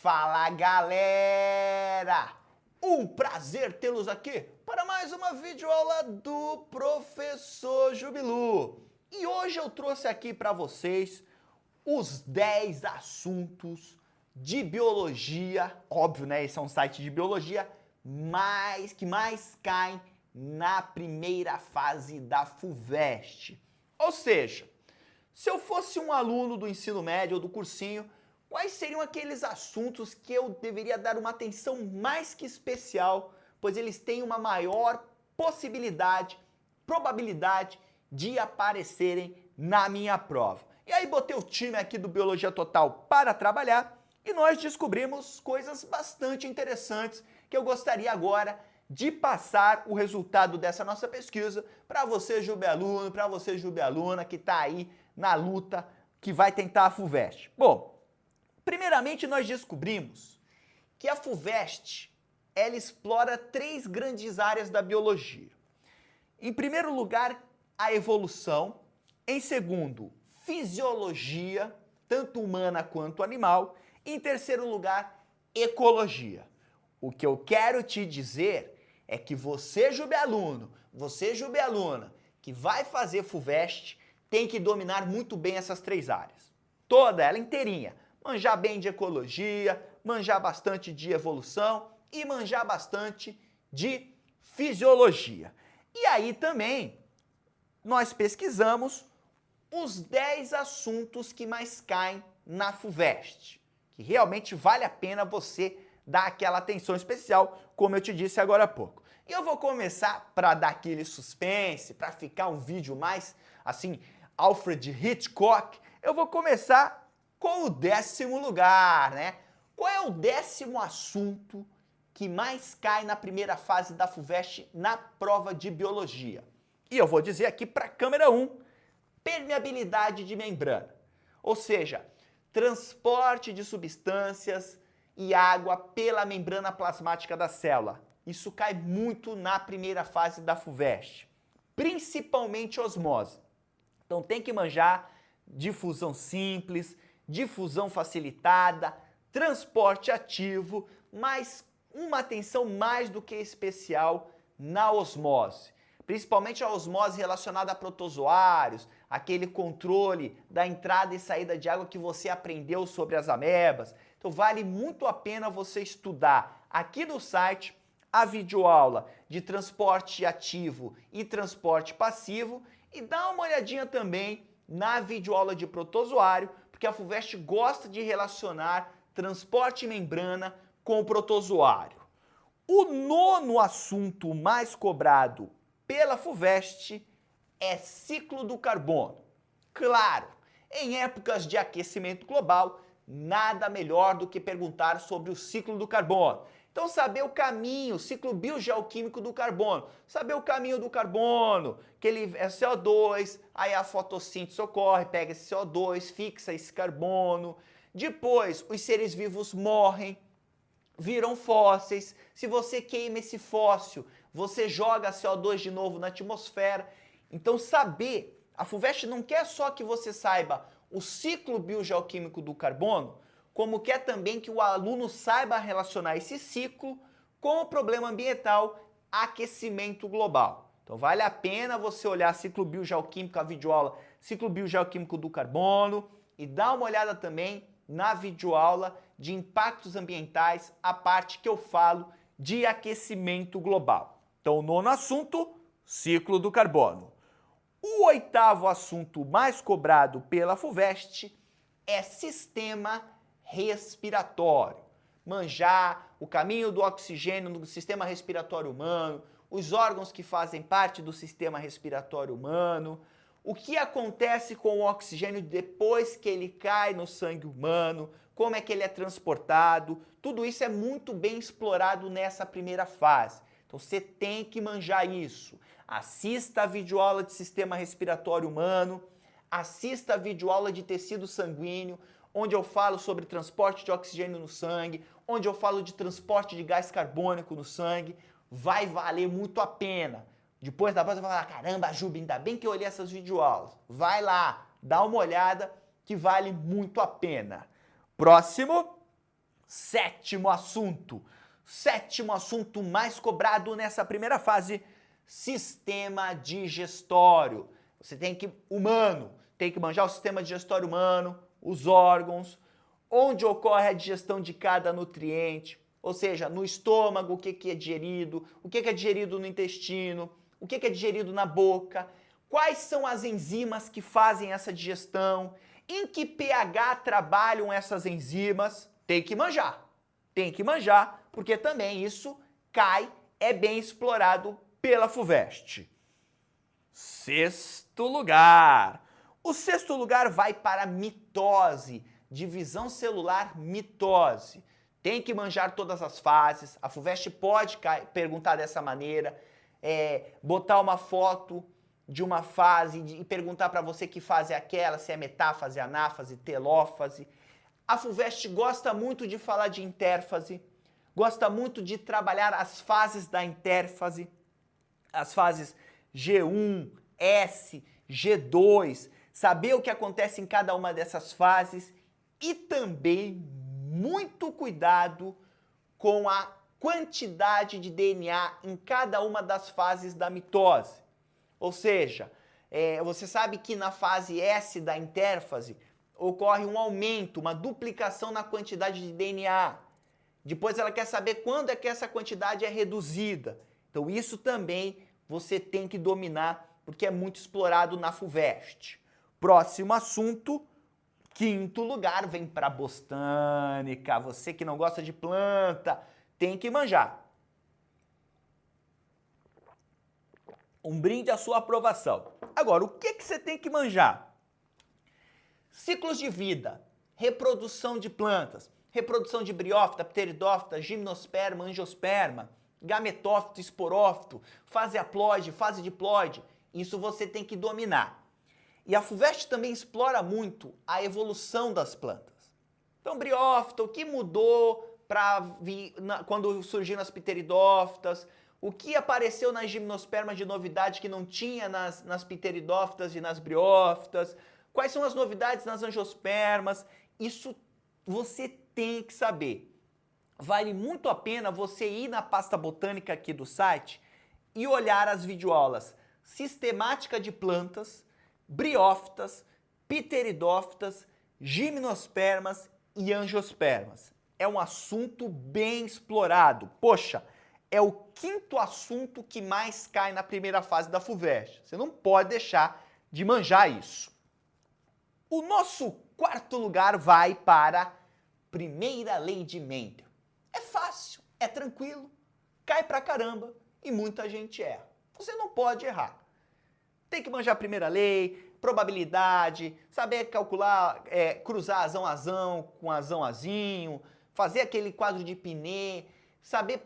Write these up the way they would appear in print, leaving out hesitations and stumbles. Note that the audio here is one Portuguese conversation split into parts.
Fala galera! Um prazer tê-los aqui para mais uma videoaula do Professor Jubilu. E hoje eu trouxe aqui para vocês os 10 assuntos de biologia, óbvio, né? Esse é um site de biologia, que mais caem na primeira fase da FUVEST. Ou seja, se eu fosse um aluno do ensino médio ou do cursinho, quais seriam aqueles assuntos que eu deveria dar uma atenção mais que especial, pois eles têm uma maior probabilidade de aparecerem na minha prova. E aí botei o time aqui do Biologia Total para trabalhar e nós descobrimos coisas bastante interessantes que eu gostaria agora de passar o resultado dessa nossa pesquisa para você, Jubialuno, para você, Jubialuna, que está aí na luta, que vai tentar a FUVEST. Bom, primeiramente, nós descobrimos que a FUVEST, ela explora 3 grandes áreas da biologia. Em primeiro lugar, a evolução. Em segundo, fisiologia, tanto humana quanto animal. E em terceiro lugar, ecologia. O que eu quero te dizer é que você, Jubialuno, você, Jubialuna, que vai fazer FUVEST, tem que dominar muito bem essas 3 áreas. Toda ela inteirinha. Manjar bem de ecologia, manjar bastante de evolução e manjar bastante de fisiologia. E aí também nós pesquisamos os 10 assuntos que mais caem na FUVEST, que realmente vale a pena você dar aquela atenção especial, como eu te disse agora há pouco. E eu vou começar para dar aquele suspense, para ficar um vídeo mais assim, Alfred Hitchcock, eu vou começar com o 10º lugar, né? Qual é o 10º assunto que mais cai na primeira fase da FUVEST na prova de biologia? E eu vou dizer aqui para a câmera 1, permeabilidade de membrana. Ou seja, transporte de substâncias e água pela membrana plasmática da célula. Isso cai muito na primeira fase da FUVEST, principalmente osmose. Então tem que manjar difusão simples, difusão facilitada, transporte ativo, mas uma atenção mais do que especial na osmose. Principalmente a osmose relacionada a protozoários, aquele controle da entrada e saída de água que você aprendeu sobre as amebas. Então vale muito a pena você estudar aqui no site a videoaula de transporte ativo e transporte passivo e dar uma olhadinha também na videoaula de protozoário, porque a FUVEST gosta de relacionar transporte e membrana com o protozoário. O 9º assunto mais cobrado pela FUVEST é ciclo do carbono. Claro, em épocas de aquecimento global, nada melhor do que perguntar sobre o ciclo do carbono. Então, saber o caminho, o ciclo biogeoquímico do carbono, saber o caminho do carbono, que ele é CO2, aí a fotossíntese ocorre, pega esse CO2, fixa esse carbono. Depois, os seres vivos morrem, viram fósseis. Se você queima esse fóssil, você joga CO2 de novo na atmosfera. Então, saber, a FUVEST não quer só que você saiba o ciclo biogeoquímico do carbono, como quer também que o aluno saiba relacionar esse ciclo com o problema ambiental, aquecimento global. Então vale a pena você olhar ciclo biogeoquímico, a videoaula ciclo biogeoquímico do carbono e dar uma olhada também na videoaula de impactos ambientais, a parte que eu falo de aquecimento global. Então o 9º assunto, ciclo do carbono. O 8º assunto mais cobrado pela FUVEST é sistema respiratório. Manjar o caminho do oxigênio no sistema respiratório humano, os órgãos que fazem parte do sistema respiratório humano, o que acontece com o oxigênio depois que ele cai no sangue humano, como é que ele é transportado, tudo isso é muito bem explorado nessa primeira fase. Então você tem que manjar isso. Assista a videoaula de sistema respiratório humano, assista a videoaula de tecido sanguíneo, onde eu falo sobre transporte de oxigênio no sangue, onde eu falo de transporte de gás carbônico no sangue, vai valer muito a pena. Depois da prova você vai falar, caramba, Juba, ainda bem que eu olhei essas videoaulas. Vai lá, dá uma olhada que vale muito a pena. Próximo, Sétimo assunto mais cobrado nessa primeira fase, sistema digestório. Você tem que manjar o sistema digestório humano, os órgãos, onde ocorre a digestão de cada nutriente, ou seja, no estômago, o que é digerido, o que é digerido no intestino, o que é digerido na boca, quais são as enzimas que fazem essa digestão, em que pH trabalham essas enzimas, tem que manjar, porque também isso é bem explorado pela FUVEST. Sexto lugar. O sexto lugar vai para mitose, divisão celular mitose. Tem que manjar todas as fases, a FUVEST pode perguntar dessa maneira, botar uma foto de uma fase e perguntar para você que fase é aquela, se é metáfase, anáfase, telófase. A FUVEST gosta muito de falar de intérfase, gosta muito de trabalhar as fases da intérfase, as fases G1, S, G2, saber o que acontece em cada uma dessas fases e também muito cuidado com a quantidade de DNA em cada uma das fases da mitose. Ou seja, você sabe que na fase S da intérfase ocorre um aumento, uma duplicação na quantidade de DNA. Depois ela quer saber quando é que essa quantidade é reduzida. Então isso também você tem que dominar, porque é muito explorado na FUVEST. Próximo assunto, quinto lugar, vem para botânica. Você que não gosta de planta, tem que manjar. Um brinde à sua aprovação. Agora, o que você tem que manjar? Ciclos de vida, reprodução de plantas, reprodução de briófita, pteridófita, gimnosperma, angiosperma, gametófito, esporófito, fase haploide, fase diploide. Isso você tem que dominar. E a FUVEST também explora muito a evolução das plantas. Então, briófita, o que mudou quando surgiram as pteridófitas? O que apareceu nas gimnospermas de novidade que não tinha nas pteridófitas e nas briófitas? Quais são as novidades nas angiospermas? Isso você tem que saber. Vale muito a pena você ir na pasta botânica aqui do site e olhar as videoaulas Sistemática de Plantas, Briófitas, Pteridófitas, Gimnospermas e Angiospermas. É um assunto bem explorado. Poxa, é o quinto assunto que mais cai na primeira fase da FUVEST. Você não pode deixar de manjar isso. O nosso quarto lugar vai para a primeira lei de Mendel. É fácil, é tranquilo, cai pra caramba e muita gente erra. Você não pode errar. Tem que manjar a primeira lei, probabilidade, saber calcular, cruzar azão com azão-azinho, fazer aquele quadro de Pinet, saber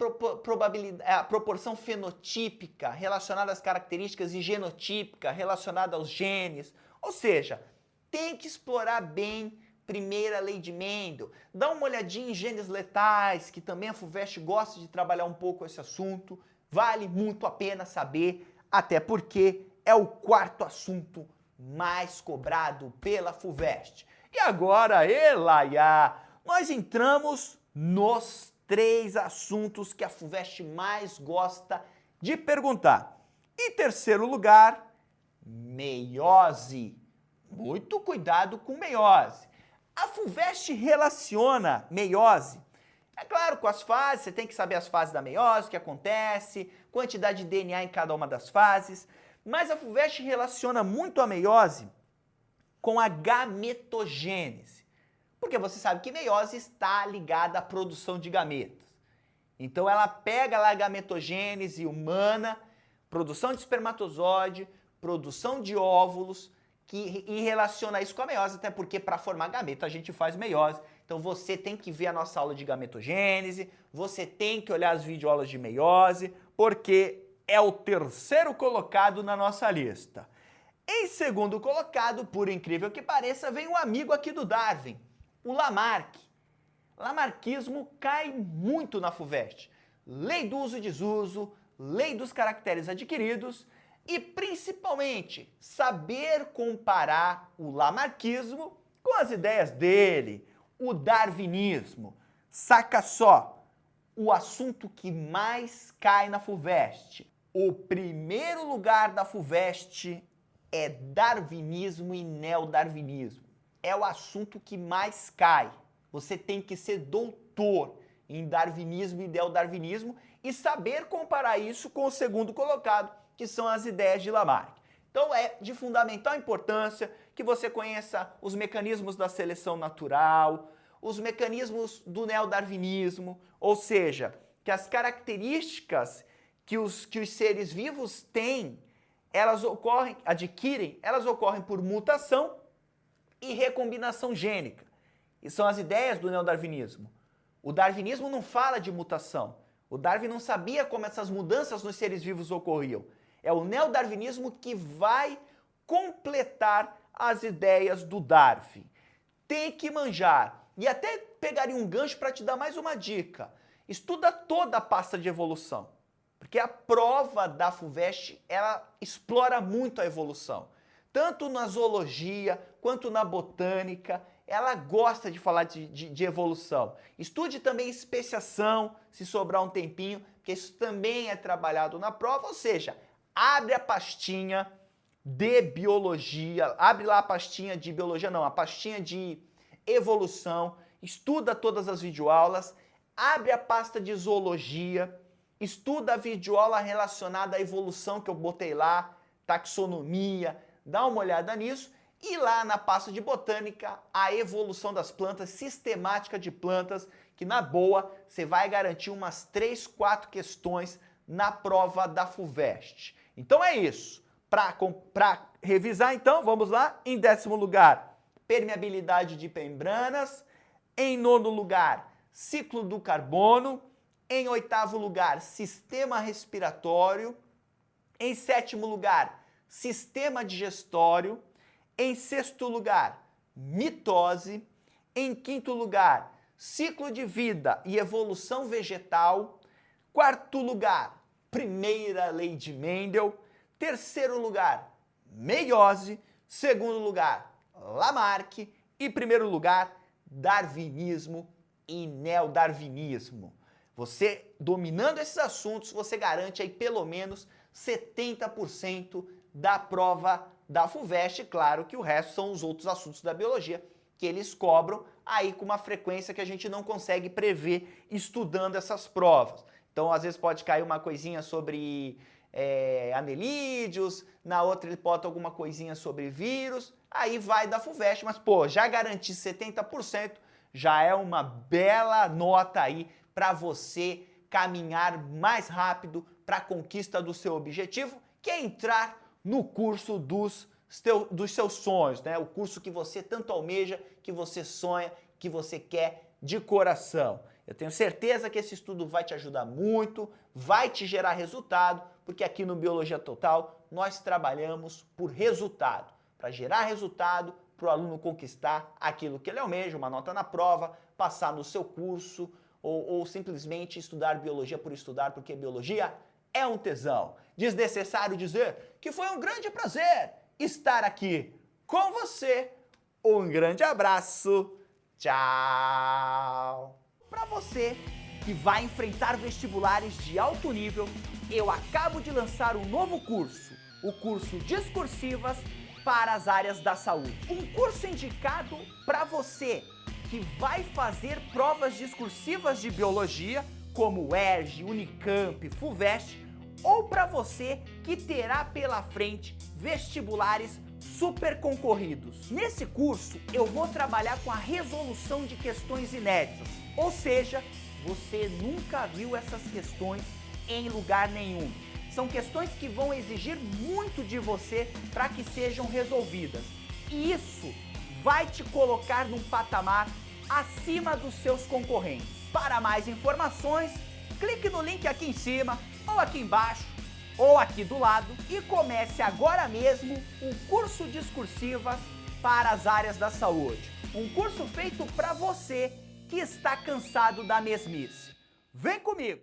a proporção fenotípica relacionada às características e genotípica relacionada aos genes. Ou seja, tem que explorar bem primeira lei de Mendel. Dá uma olhadinha em genes letais, que também a FUVEST gosta de trabalhar um pouco esse assunto. Vale muito a pena saber, até porque é o quarto assunto mais cobrado pela FUVEST. E agora, Elaia, nós entramos nos 3 assuntos que a FUVEST mais gosta de perguntar. Em terceiro lugar, meiose. Muito cuidado com meiose. A FUVEST relaciona meiose, é claro, com as fases. Você tem que saber as fases da meiose, o que acontece, quantidade de DNA em cada uma das fases, mas a FUVEST relaciona muito a meiose com a gametogênese, porque você sabe que meiose está ligada à produção de gametas. Então ela pega lá a gametogênese humana, produção de espermatozoide, produção de óvulos, e relaciona isso com a meiose, até porque para formar gameta a gente faz meiose. Então você tem que ver a nossa aula de gametogênese, você tem que olhar as videoaulas de meiose, porque é o terceiro colocado na nossa lista. Em segundo colocado, por incrível que pareça, vem um amigo aqui do Darwin, o Lamarck. Lamarckismo cai muito na FUVEST. Lei do uso e desuso, lei dos caracteres adquiridos e, principalmente, saber comparar o lamarckismo com as ideias dele, o darwinismo. Saca só, o assunto que mais cai na FUVEST. O primeiro lugar da FUVEST é darwinismo e neodarwinismo. É o assunto que mais cai. Você tem que ser doutor em darwinismo e neodarwinismo e saber comparar isso com o segundo colocado, que são as ideias de Lamarck. Então é de fundamental importância que você conheça os mecanismos da seleção natural, os mecanismos do neodarwinismo, ou seja, que as características que os seres vivos têm, elas ocorrem por mutação e recombinação gênica. E são as ideias do neodarwinismo. O darwinismo não fala de mutação. O Darwin não sabia como essas mudanças nos seres vivos ocorriam. É o neodarwinismo que vai completar as ideias do Darwin. Tem que manjar. E até pegaria um gancho para te dar mais uma dica. Estuda toda a pasta de evolução. Porque a prova da FUVEST, ela explora muito a evolução. Tanto na zoologia, quanto na botânica, ela gosta de falar de evolução. Estude também especiação, se sobrar um tempinho, porque isso também é trabalhado na prova, ou seja, abre a pastinha de biologia, abre lá a pastinha de biologia, não, a pastinha de evolução, estuda todas as videoaulas, abre a pasta de zoologia, estuda a videoaula relacionada à evolução que eu botei lá, taxonomia, dá uma olhada nisso, e lá na pasta de botânica, a evolução das plantas, sistemática de plantas, que na boa você vai garantir umas 3, 4 questões na prova da FUVEST. Então é isso. Para revisar então, vamos lá. Em 10º lugar, permeabilidade de membranas. Em 9º lugar, ciclo do carbono. Em 8º lugar, sistema respiratório. Em 7º lugar, sistema digestório. Em 6º lugar, mitose. Em 5º lugar, ciclo de vida e evolução vegetal. 4º lugar, primeira lei de Mendel. 3º lugar, meiose. 2º lugar, Lamarck. E 1º lugar, darwinismo e neodarwinismo. Você, dominando esses assuntos, você garante aí pelo menos 70% da prova da FUVEST. Claro que o resto são os outros assuntos da biologia que eles cobram aí com uma frequência que a gente não consegue prever estudando essas provas. Então, às vezes pode cair uma coisinha sobre anelídeos, na outra ele bota alguma coisinha sobre vírus, aí vai da FUVEST, mas pô, já garantir 70% já é uma bela nota aí para você caminhar mais rápido para a conquista do seu objetivo, que é entrar no curso dos seus sonhos, né? O curso que você tanto almeja, que você sonha, que você quer de coração. Eu tenho certeza que esse estudo vai te ajudar muito, vai te gerar resultado, porque aqui no Biologia Total nós trabalhamos por resultado, para gerar resultado, para o aluno conquistar aquilo que ele almeja, uma nota na prova, passar no seu curso ou simplesmente estudar biologia por estudar, porque biologia é um tesão. Desnecessário dizer que foi um grande prazer estar aqui com você. Um grande abraço. Tchau. Para você que vai enfrentar vestibulares de alto nível, eu acabo de lançar um novo curso, o curso Discursivas para as áreas da saúde. Um curso indicado para você que vai fazer provas discursivas de biologia, como UERJ, Unicamp, FUVEST, ou para você que terá pela frente vestibulares super concorridos. Nesse curso, eu vou trabalhar com a resolução de questões inéditas, ou seja, você nunca viu essas questões em lugar nenhum. São questões que vão exigir muito de você para que sejam resolvidas. E isso vai te colocar num patamar acima dos seus concorrentes. Para mais informações, clique no link aqui em cima, ou aqui embaixo, ou aqui do lado, e comece agora mesmo o curso Discursivas para as áreas da saúde. Um curso feito para você que está cansado da mesmice. Vem comigo!